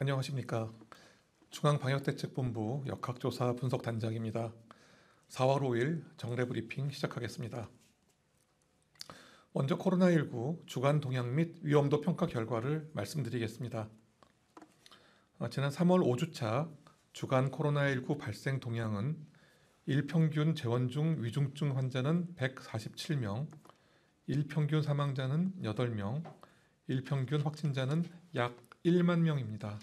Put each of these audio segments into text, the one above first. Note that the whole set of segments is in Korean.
안녕하십니까. 중앙방역대책본부 역학조사 분석단장입니다. 4월 5일 정례 브리핑 시작하겠습니다. 먼저 코로나19 주간 동향 및 위험도 평가 결과를 말씀드리겠습니다. 지난 3월 5주차 주간 코로나19 발생 동향은 일평균 재원 중 위중증 환자는 147명, 일평균 사망자는 8명, 일평균 확진자는 약 1만 명입니다.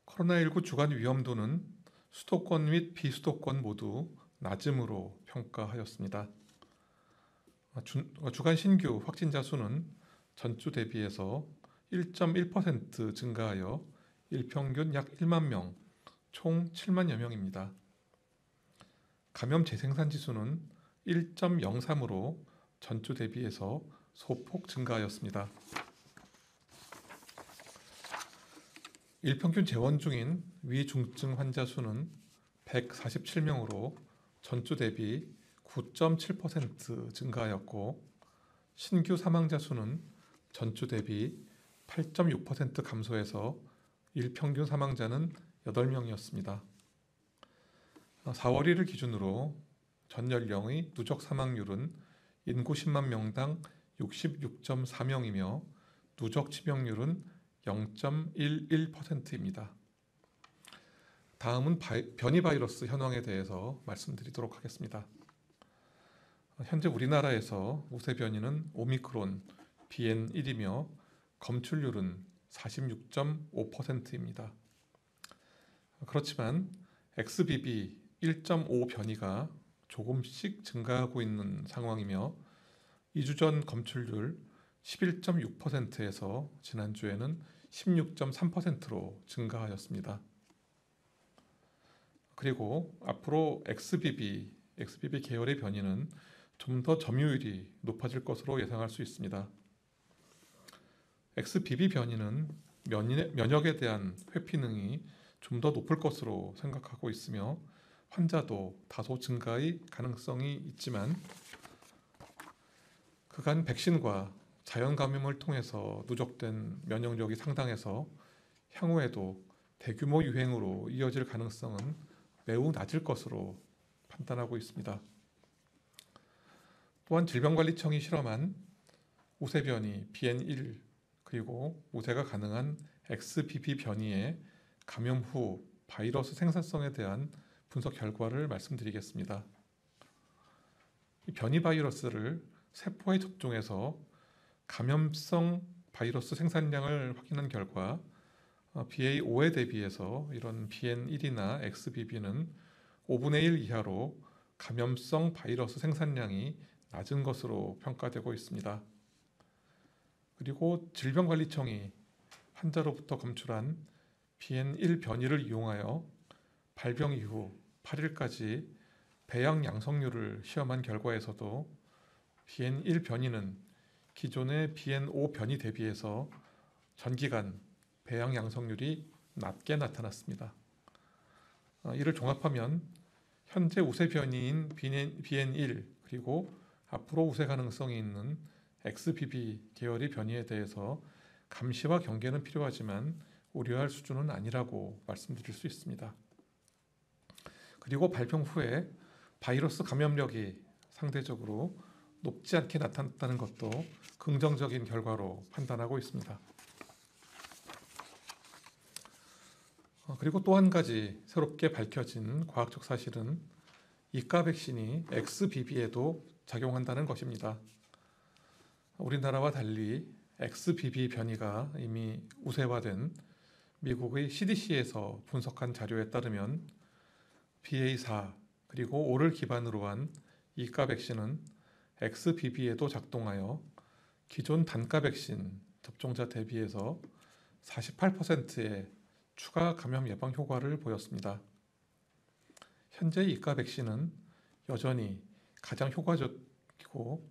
코로나19 주간 위험도는 수도권 및 비수도권 모두 낮음으로 평가하였습니다. 주간 신규 확진자 수는 전주 대비해서 1.1% 증가하여 일평균 약 1만 명, 총 7만여 명입니다. 감염 재생산 지수는 1.03으로 전주 대비해서 소폭 증가하였습니다. 일평균 재원 중인 위중증 환자 수는 147명으로 전주 대비 9.7% 증가하였고, 신규 사망자 수는 전주 대비 8.6% 감소해서 일평균 사망자는 8명이었습니다. 4월 1일 기준으로 전 연령의 누적 사망률은 인구 10만 명당 66.4명이며 누적 치명률은 0.11%입니다. 다음은 변이 바이러스 현황에 대해서 말씀드리도록 하겠습니다. 현재 우리나라에서 우세 변이는 오미크론 BN1이며 검출률은 46.5%입니다. 그렇지만 XBB 1.5 변이가 조금씩 증가하고 있는 상황이며 2주 전 검출률 11.6%에서 지난주에는 16.3%로 증가하였습니다. 그리고 앞으로 XBB 계열의 변이는 좀 더 점유율이 높아질 것으로 예상할 수 있습니다. XBB 변이는 면역에 대한 회피능이 좀 더 높을 것으로 생각하고 있으며 환자도 다소 증가의 가능성이 있지만 그간 백신과 자연 감염을 통해서 누적된 면역력이 상당해서 향후에도 대규모 유행으로 이어질 가능성은 매우 낮을 것으로 판단하고 있습니다. 또한 질병관리청이 실험한 우세 변이 BN1 그리고 우세가 가능한 XBB 변이의 감염 후 바이러스 생산성에 대한 분석 결과를 말씀드리겠습니다. 이 변이 바이러스를 세포에 접종해서 감염성 바이러스 생산량을 확인한 결과 BA5에 대비해서 이런 BN1이나 XBB는 5분의 1 이하로 감염성 바이러스 생산량이 낮은 것으로 평가되고 있습니다. 그리고 질병관리청이 환자로부터 검출한 BN1 변이를 이용하여 발병 이후 8일까지 배양 양성률을 시험한 결과에서도 BN1 변이는 기존의 BN5 변이 대비해서 전기간 배양 양성률이 낮게 나타났습니다. 이를 종합하면 현재 우세 변이인 BN1 그리고 앞으로 우세 가능성이 있는 XBB 계열의 변이에 대해서 감시와 경계는 필요하지만 우려할 수준은 아니라고 말씀드릴 수 있습니다. 그리고 발병 후에 바이러스 감염력이 상대적으로 높지 않게 나타났다는 것도 긍정적인 결과로 판단하고 있습니다. 그리고 또 한 가지 새롭게 밝혀진 과학적 사실은 이가 백신이 XBB에도 작용한다는 것입니다. 우리나라와 달리 XBB 변이가 이미 우세화된 미국의 CDC에서 분석한 자료에 따르면 BA4 그리고 5를 기반으로 한 이가 백신은 XBB에도 작동하여 기존 단가 백신 접종자 대비해서 48%의 추가 감염 예방 효과를 보였습니다. 현재 이가 백신은 여전히 가장 효과적이고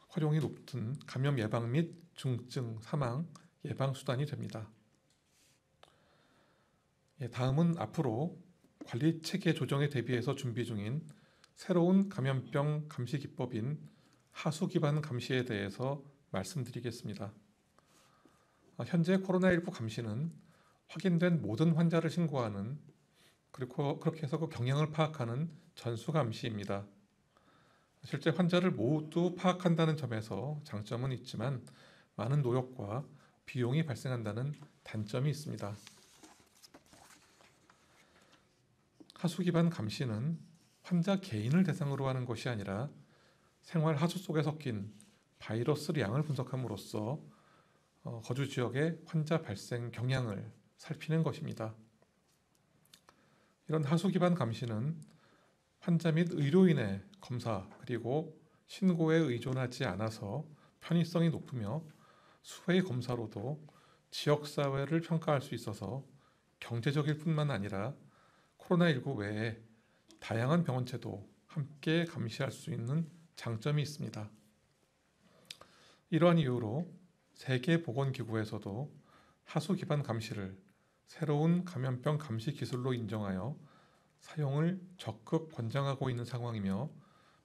활용이 높은 감염 예방 및 중증 사망 예방 수단이 됩니다. 다음은 앞으로 관리 체계 조정에 대비해서 준비 중인 새로운 감염병 감시 기법인 하수 기반 감시에 대해서 말씀드리겠습니다. 현재 코로나19 감시는 확인된 모든 환자를 신고하는, 그리고 그렇게 해서 그 경향을 파악하는 전수 감시입니다. 실제 환자를 모두 파악한다는 점에서 장점은 있지만 많은 노력과 비용이 발생한다는 단점이 있습니다. 하수 기반 감시는 환자 개인을 대상으로 하는 것이 아니라 생활 하수 속에 섞인 바이러스 양을 분석함으로써 거주 지역의 환자 발생 경향을 살피는 것입니다. 이런 하수 기반 감시는 환자 및 의료인의 검사 그리고 신고에 의존하지 않아서 편의성이 높으며 수의 검사로도 지역사회를 평가할 수 있어서 경제적일 뿐만 아니라 코로나19 외에 다양한 병원체도 함께 감시할 수 있는 장점이 있습니다. 이러한 이유로 세계보건기구에서도 하수 기반 감시를 새로운 감염병 감시 기술로 인정하여 사용을 적극 권장하고 있는 상황이며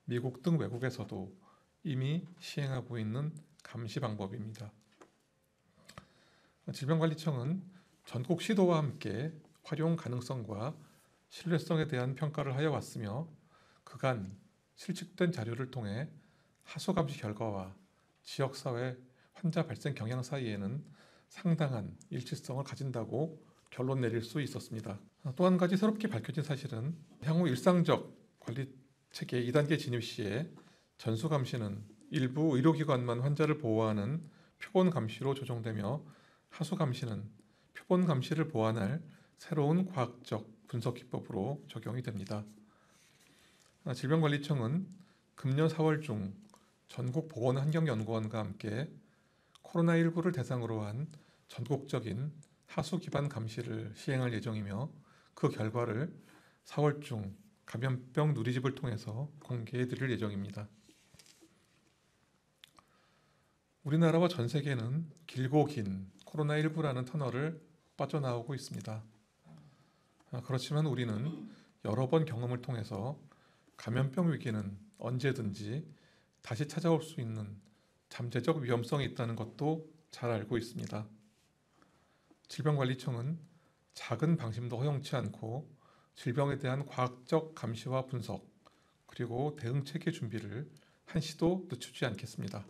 미국 등 외국에서도 이미 시행하고 있는 감시 방법입니다. 질병관리청은 전국 시도와 함께 활용 가능성과 신뢰성에 대한 평가를 하여 왔으며 그간 실측된 자료를 통해 하수 감시 결과와 지역사회 환자 발생 경향 사이에는 상당한 일치성을 가진다고 결론 내릴 수 있었습니다. 또 한 가지 새롭게 밝혀진 사실은 향후 일상적 관리 체계 2단계 진입 시에 전수 감시는 일부 의료기관만 환자를 보호하는 표본 감시로 조정되며 하수 감시는 표본 감시를 보완할 새로운 과학적 분석 기법으로 적용이 됩니다. 질병관리청은 금년 4월 중 전국 보건환경연구원과 함께 코로나19를 대상으로 한 전국적인 하수 기반 감시를 시행할 예정이며 그 결과를 4월 중 감염병 누리집을 통해서 공개해 드릴 예정입니다. 우리나라와 전 세계는 길고 긴 코로나19라는 터널을 빠져나오고 있습니다. 그렇지만 우리는 여러 번 경험을 통해서 감염병 위기는 언제든지 다시 찾아올 수 있는 잠재적 위험성이 있다는 것도 잘 알고 있습니다. 질병관리청은 작은 방심도 허용치 않고 질병에 대한 과학적 감시와 분석 그리고 대응 체계 준비를 한시도 늦추지 않겠습니다.